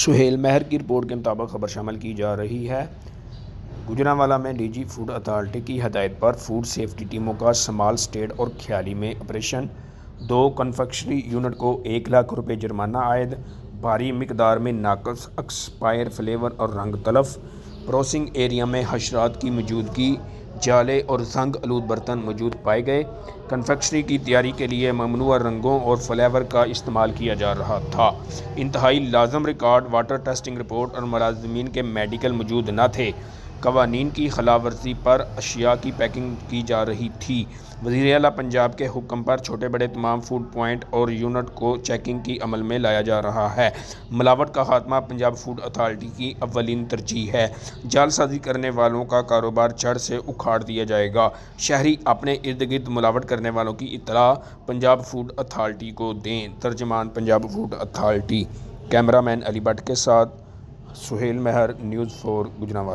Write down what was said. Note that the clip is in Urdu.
سہیل مہر کی رپورٹ کے مطابق خبر شامل کی جا رہی ہے۔ گوجرانوالہ میں ڈی جی فوڈ اتھارٹی کی ہدایت پر فوڈ سیفٹی ٹیموں کا سمال اسٹیٹ اور کھیالی میں آپریشن۔ 2 کنفیکشنری یونٹ کو 1 لاکھ روپے جرمانہ عائد۔ بھاری مقدار میں ناقص ایکسپائر فلیور اور رنگ تلف۔ پروسیسنگ ایریا میں حشرات کی موجودگی، جالے اور زنگ آلود برتن موجود پائے گئے۔ کنفیکشنری کی تیاری کے لیے ممنوعہ رنگوں اور فلیور کا استعمال کیا جا رہا تھا۔ انتہائی لازم ریکارڈ، واٹر ٹیسٹنگ رپورٹ اور ملازمین کے میڈیکل موجود نہ تھے۔ قوانین کی خلاف ورزی پر اشیاء کی پیکنگ کی جا رہی تھی۔ وزیر اعلیٰ پنجاب کے حکم پر چھوٹے بڑے تمام فوڈ پوائنٹ اور یونٹ کو چیکنگ کی عمل میں لایا جا رہا ہے۔ ملاوٹ کا خاتمہ پنجاب فوڈ اتھارٹی کی اولین ترجیح ہے۔ جعل سازی کرنے والوں کا کاروبار جڑ سے اکھاڑ دیا جائے گا۔ شہری اپنے ارد گرد ملاوٹ کرنے والوں کی اطلاع پنجاب فوڈ اتھارٹی کو دیں۔ ترجمان Punjab food authority. Cameraman Ali Butt کے ساتھ سہیل مہر، نیوز 4 گوجرانوالہ۔